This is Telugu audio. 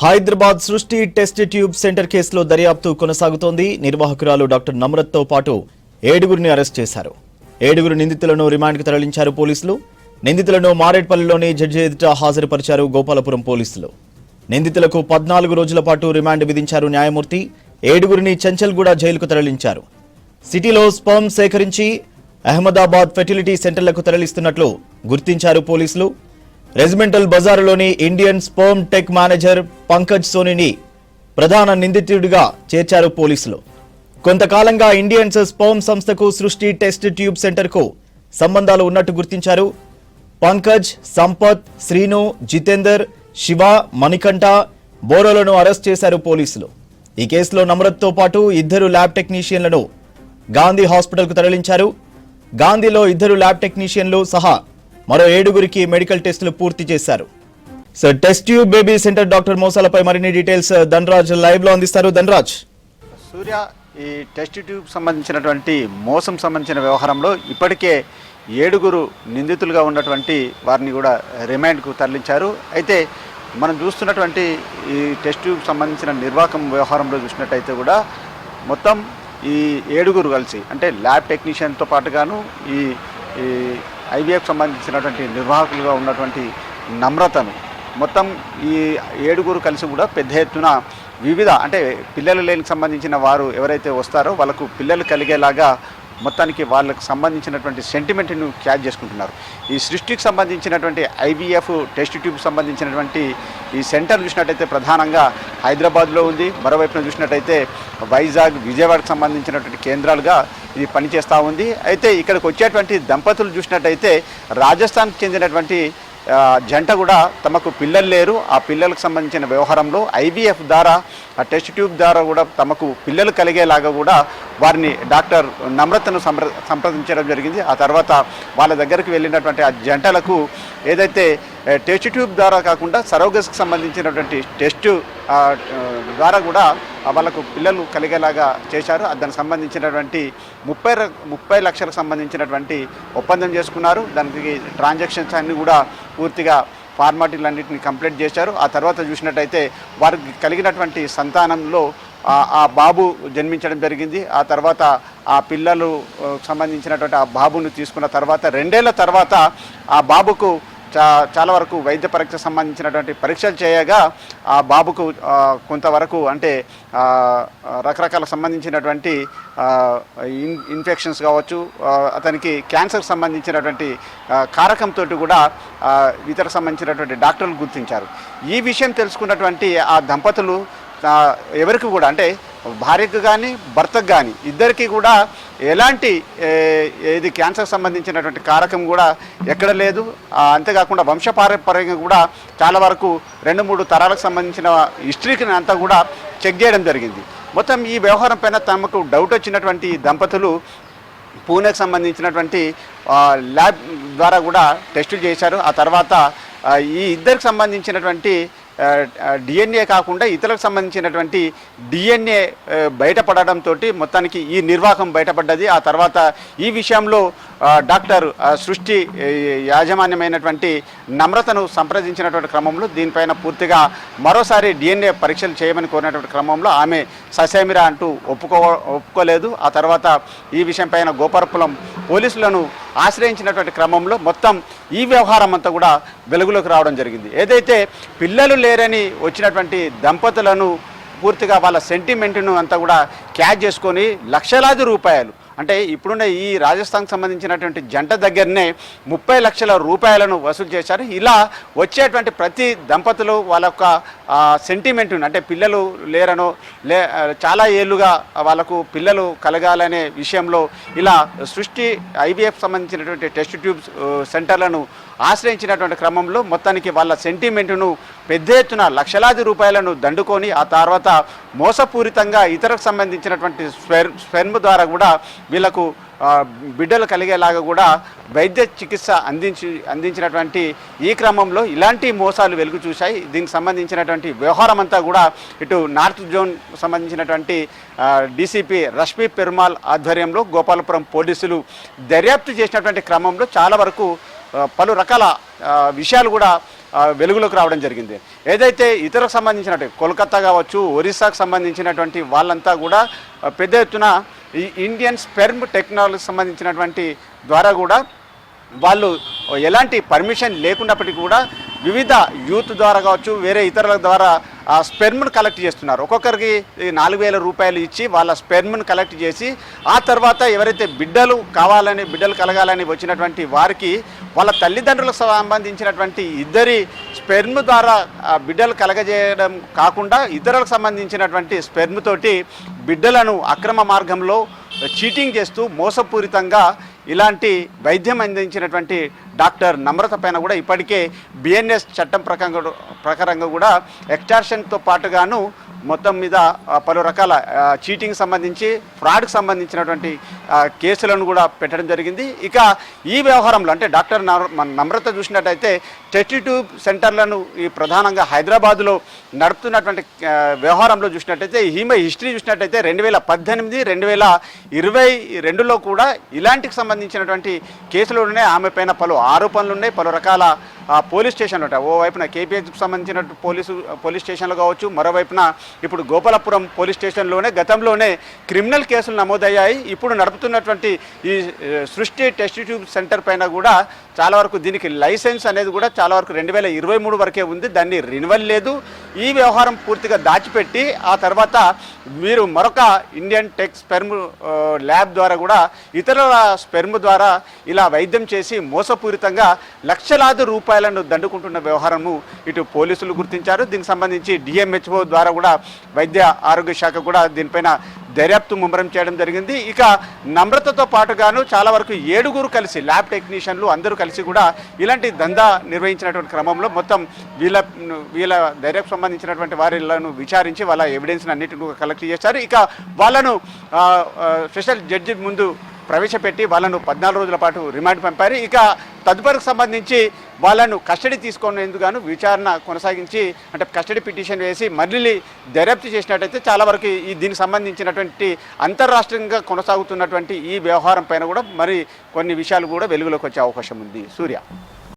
హైదరాబాద్ సృష్టి టెస్ట్ ట్యూబ్ సెంటర్ కేసులో దర్యాప్తు కొనసాగుతోంది. నిర్వాహకురాలు డాక్టర్ నమ్రత్తో పాటు 7గురిని అరెస్ట్ చేశారు. 7గురు నిందితులను రిమాండ్కు తరలించారు పోలీసులు. నిందితులను మారేడ్పల్లిలోని జడ్జి ఎదుట హాజరుపరిచారు గోపాలపురం పోలీసులు. నిందితులకు 14 రోజుల పాటు రిమాండ్ విధించారు న్యాయమూర్తి. 7గురిని చంచల్గూడ జైలుకు తరలించారు. సిటీలో స్పర్మ్ సేకరించి అహ్మదాబాద్ ఫెర్టిలిటీ సెంటర్లకు తరలిస్తున్నట్లు గుర్తించారు పోలీసులు. రెజిమెంటల్ బజారులోని Indian sperm tech manager Pankaj సోనీని ప్రధాన నిందితుడిగా చేర్చారు పోలీసులు. కొంతకాలంగా ఇండియన్స్ స్పర్మ్ సంస్థకు సృష్టి టెస్ట్ ట్యూబ్ సెంటర్కు సంబంధాలు ఉన్నట్టు గుర్తించారు. పంకజ్, సంపత్, శ్రీను, జితేందర్, శివ, మణికంఠ, బోరోలను అరెస్ట్ చేశారు పోలీసులు. ఈ కేసులో నమ్రత్తో పాటు 2 ల్యాబ్ టెక్నీషియన్లను గాంధీ హాస్పిటల్కు తరలించారు. గాంధీలో 2 ల్యాబ్ టెక్నీషియన్లు సహా మరో 7గురికి మెడికల్ టెస్టులు పూర్తి చేశారు. Test tube baby centre doctor మోసాలపై మరిన్ని డీటెయిల్స్ ధనరాజ్ లైవ్ లో అందిస్తారు. ధనరాజ్, సూర్య, ఈ టెస్ట్ ట్యూబ్ సంబంధించినటువంటి మోసం సంబంధించిన వ్యవహారంలో ఇప్పటికే 7గురు నిందితులుగా ఉన్నటువంటి వారిని కూడా రిమాండ్కు తరలించారు. అయితే మనం చూస్తున్నటువంటి ఈ టెస్ట్ ట్యూబ్ సంబంధించిన నిర్వాహకం వ్యవహారంలో చూసినట్టయితే కూడా మొత్తం ఈ 7గురు కలిసి అంటే ల్యాబ్ టెక్నీషియన్తో పాటుగాను ఈ ఐవీఎఫ్ సంబంధించినటువంటి నిర్వాహకులుగా ఉన్నటువంటి నమ్రతను మొత్తం ఈ 7గురు కలిసి కూడా పెద్ద ఎత్తున వివిధ అంటే పిల్లలు లేనికి సంబంధించిన వారు ఎవరైతే వస్తారో వాళ్ళకు పిల్లలు కలిగేలాగా మొత్తానికి వాళ్ళకు సంబంధించినటువంటి సెంటిమెంట్ను క్యాచ్ చేసుకుంటున్నారు. ఈ సృష్టికి సంబంధించినటువంటి ఐవీఎఫ్ టెస్ట్ ట్యూబ్ సంబంధించినటువంటి ఈ సెంటర్ చూసినట్టయితే ప్రధానంగా హైదరాబాద్లో ఉంది. మరోవైపున చూసినట్టయితే వైజాగ్, విజయవాడకు సంబంధించినటువంటి కేంద్రాలుగా ఇది పనిచేస్తూ ఉంది. అయితే ఇక్కడికి వచ్చేటువంటి దంపతులు చూసినట్టయితే రాజస్థాన్కి చెందినటువంటి జంట కూడా తమకు పిల్లలు లేరు. ఆ పిల్లలకు సంబంధించిన వ్యవహారంలో ఐవీఎఫ్ ద్వారా ఆ టెస్ట్ ట్యూబ్ ద్వారా కూడా తమకు పిల్లలు కలిగేలాగా కూడా వారిని డాక్టర్ నమ్రతను సంప్రదించడం జరిగింది. ఆ తర్వాత వాళ్ళ దగ్గరికి వెళ్ళినటువంటి ఆ జంటలకు ఏదైతే టెస్ట్ ట్యూబ్ ద్వారా కాకుండా సరోగస్కి సంబంధించినటువంటి టెస్ట్ ద్వారా కూడా వాళ్ళకు పిల్లలు కలిగేలాగా చేశారు. దానికి సంబంధించినటువంటి 30 లక్షలకు సంబంధించినటువంటి ఒప్పందం చేసుకున్నారు. దానికి ట్రాన్సాక్షన్స్ అన్నీ కూడా పూర్తిగా ఫార్మాలిటీలన్నింటినీ కంప్లీట్ చేశారు. ఆ తర్వాత చూసినట్టయితే వారికి కలిగినటువంటి సంతానంలో ఆ బాబు జన్మించడం జరిగింది. ఆ తర్వాత ఆ పిల్లలు సంబంధించినటువంటి ఆ బాబును తీసుకున్న తర్వాత 2 ఏళ్ల తర్వాత ఆ బాబుకు చాలా వరకు వైద్య పరీక్ష సంబంధించినటువంటి పరీక్షలు చేయగా ఆ బాబుకు కొంతవరకు అంటే రకరకాల సంబంధించినటువంటి ఇన్ఫెక్షన్స్ కావచ్చు, అతనికి క్యాన్సర్కి సంబంధించినటువంటి కారకంతో కూడా ఇతర సంబంధించినటువంటి డాక్టర్లు గుర్తించారు. ఈ విషయం తెలుసుకున్నటువంటి ఆ దంపతులు ఎవరికి కూడా అంటే భార్యకు కానీ భర్తకు కానీ ఇద్దరికి కూడా ఎలాంటి ఇది క్యాన్సర్ సంబంధించినటువంటి కారకం కూడా ఎక్కడ లేదు. అంతేకాకుండా వంశపారంపర్యంగా కూడా చాలా వరకు 2-3 తరాలకు సంబంధించిన హిస్టరీకి అంతా కూడా చెక్ చేయడం జరిగింది. మొత్తం ఈ వ్యవహారం పైన తమకు డౌట్ వచ్చినటువంటి దంపతులు పూణేకి సంబంధించినటువంటి ల్యాబ్ ద్వారా కూడా టెస్టులు చేశారు. ఆ తర్వాత ఈ ఇద్దరికి సంబంధించినటువంటి డిఎన్ఏ కాకుండా ఇతరులకు సంబంధించినటువంటి డిఎన్ఏ బయటపడడంతో మొత్తానికి ఈ నిర్వాహకం బయటపడ్డది. ఆ తర్వాత ఈ విషయంలో డాక్టర్ సృష్టి యాజమాన్యమైనటువంటి నమ్రతను సంప్రదించినటువంటి క్రమంలో దీనిపైన పూర్తిగా మరోసారి డిఎన్ఏ పరీక్షలు చేయమని కోరినటువంటి క్రమంలో ఆమె ససేమిరా అంటూ ఒప్పుకోలేదు. ఆ తర్వాత ఈ విషయంపైన గోపాలపురం పోలీసులను ఆశ్రయించినటువంటి క్రమంలో మొత్తం ఈ వ్యవహారం అంతా కూడా వెలుగులోకి రావడం జరిగింది. ఏదైతే పిల్లలు లేరని వచ్చినటువంటి దంపతులను పూర్తిగా వాళ్ళ సెంటిమెంట్ను అంతా కూడా క్యాచ్ చేసుకొని లక్షలాది రూపాయలు అంటే ఇప్పుడున్న ఈ రాజస్థాన్కి సంబంధించినటువంటి జంట దగ్గరనే 30 లక్షల రూపాయలను వసూలు చేశారు. ఇలా వచ్చేటువంటి ప్రతి దంపతులు వాళ్ళ యొక్క సెంటిమెంట్ను అంటే పిల్లలు లేరనో చాలా ఏళ్ళుగా వాళ్ళకు పిల్లలు కలగాలనే విషయంలో ఇలా సృష్టి ఐవీఎఫ్ సంబంధించినటువంటి టెస్ట్ ట్యూబ్ సెంటర్లను ఆశ్రయించినటువంటి క్రమంలో మొత్తానికి వాళ్ళ సెంటిమెంట్ను పెద్ద ఎత్తున లక్షలాది రూపాయలను దండుకొని ఆ తర్వాత మోసపూరితంగా ఇతరకు సంబంధించినటువంటి స్పెర్మ్ ద్వారా కూడా వీళ్ళకు బిడ్డలు కలిగేలాగా కూడా వైద్య చికిత్స అందించినటువంటి ఈ క్రమంలో ఇలాంటి మోసాలు వెలుగు చూశాయి. దీనికి సంబంధించినటువంటి వ్యవహారం అంతా కూడా ఇటు నార్త్ జోన్ సంబంధించినటువంటి డీసీపీ రష్మీ పెరుమాల్ ఆధ్వర్యంలో గోపాలపురం పోలీసులు దర్యాప్తు చేసినటువంటి క్రమంలో చాలా వరకు పలు రకాల విషయాలు కూడా వెలుగులోకి రావడం జరిగింది. ఏదైతే ఇతరులకు సంబంధించినట్టు కోల్కతా కావచ్చు, ఒరిస్సాకు సంబంధించినటువంటి వాళ్ళంతా కూడా పెద్ద ఎత్తున ఈ ఇండియన్ స్పెర్మ్ టెక్నాలజీకి సంబంధించినటువంటి ద్వారా కూడా వాళ్ళు ఎలాంటి పర్మిషన్ లేకున్నప్పటికీ కూడా వివిధ యూత్ ద్వారా కావచ్చు, వేరే ఇతరుల ద్వారా ఆ స్పెర్మ్ను కలెక్ట్ చేస్తున్నారు. ఒక్కొక్కరికి 4,000 రూపాయలు ఇచ్చి వాళ్ళ స్పెర్మ్ను కలెక్ట్ చేసి ఆ తర్వాత ఎవరైతే బిడ్డలు కలగాలని వచ్చినటువంటి వారికి వాళ్ళ తల్లిదండ్రులకు సంబంధించినటువంటి ఇద్దరి స్పెర్మ్ ద్వారా బిడ్డలు కలగజేయడం కాకుండా ఇతరులకు సంబంధించినటువంటి స్పెర్మ్ తోటి బిడ్డలను అక్రమ మార్గంలో చీటింగ్ చేస్తూ మోసపూరితంగా ఇలాంటి వైద్యం అందించినటువంటి డాక్టర్ నమ్రత పైన కూడా ఇప్పటికే బిఎన్ఎస్ చట్టం ప్రకారంగా కూడా ఎక్స్టార్షన్తో పాటుగాను మొత్తం మీద పలు రకాల చీటింగ్ సంబంధించి ఫ్రాడ్కి సంబంధించినటువంటి కేసులను కూడా పెట్టడం జరిగింది. ఇక ఈ వ్యవహారంలో అంటే డాక్టర్ నమ్రత చూసినట్టయితే టెస్ట్ ట్యూబ్ సెంటర్లను ఈ ప్రధానంగా హైదరాబాదులో నడుపుతున్నటువంటి వ్యవహారంలో చూసినట్టయితే ఈమె హిస్టరీ చూసినట్టయితే 2018, 2022లో కూడా ఇలాంటికి సంబంధించినటువంటి కేసులునే ఆమె పైన పలు ఆరోపణలు ఉన్నాయి. పలు రకాల పోలీస్ స్టేషన్లు ఉంటాయి. ఓవైపున కేపీహెచ్కి సంబంధించిన పోలీస్ స్టేషన్లు కావచ్చు, మరోవైపున ఇప్పుడు గోపాలపురం పోలీస్ స్టేషన్లోనే గతంలోనే క్రిమినల్ కేసులు నమోదయ్యాయి. ఇప్పుడు నడుపుతున్నటువంటి ఈ సృష్టి టెస్ట్ ట్యూబ్ సెంటర్ పైన కూడా చాలా వరకు దీనికి లైసెన్స్ అనేది కూడా చాలా వరకు 2023 వరకే ఉంది, దాన్ని రెన్యువల్ లేదు. ఈ వ్యవహారం పూర్తిగా దాచిపెట్టి ఆ తర్వాత మీరు మరొక ఇండియన్ టెక్ స్పెర్మ్ ల్యాబ్ ద్వారా కూడా ఇతరుల స్పెర్మ్ ద్వారా ఇలా వైద్యం చేసి మోసపూరితంగా లక్షలాది రూపాయలను దండుకుంటున్న వ్యవహారము ఇటు పోలీసులు గుర్తించారు. దీనికి సంబంధించి డిఎంహెచ్ఓ ద్వారా కూడా వైద్య ఆరోగ్య శాఖ కూడా దీనిపైన దర్యాప్తు ముమ్మరం చేయడం జరిగింది. ఇక నమ్రతతో పాటుగాను చాలా వరకు 7 కలిసి ల్యాబ్ టెక్నీషియన్లు అందరూ కలిసి కూడా ఇలాంటి దందా నిర్వహించినటువంటి క్రమంలో మొత్తం వీళ్ళ దర్యాప్తు సంబంధించినటువంటి వారిలను విచారించి వాళ్ళ ఎవిడెన్స్ని అన్నిటిని కలెక్ట్ చేశారు. ఇక వాళ్ళను స్పెషల్ జడ్జి ముందు ప్రవేశపెట్టి వాళ్ళను 14 రోజుల పాటు రిమాండ్ పంపారు. ఇక తదుపరికి సంబంధించి వాళ్ళను కస్టడీ తీసుకునేందుకు విచారణ కొనసాగించి అంటే కస్టడీ పిటిషన్ వేసి మళ్ళీ దర్యాప్తు చేసినట్టయితే చాలా వరకు దీనికి సంబంధించినటువంటి అంతర్రాష్ట్రీయంగా కొనసాగుతున్నటువంటి ఈ వ్యవహారం పైన కూడా మరి కొన్ని విషయాలు కూడా వెలుగులోకి వచ్చే అవకాశం ఉంది. సూర్య.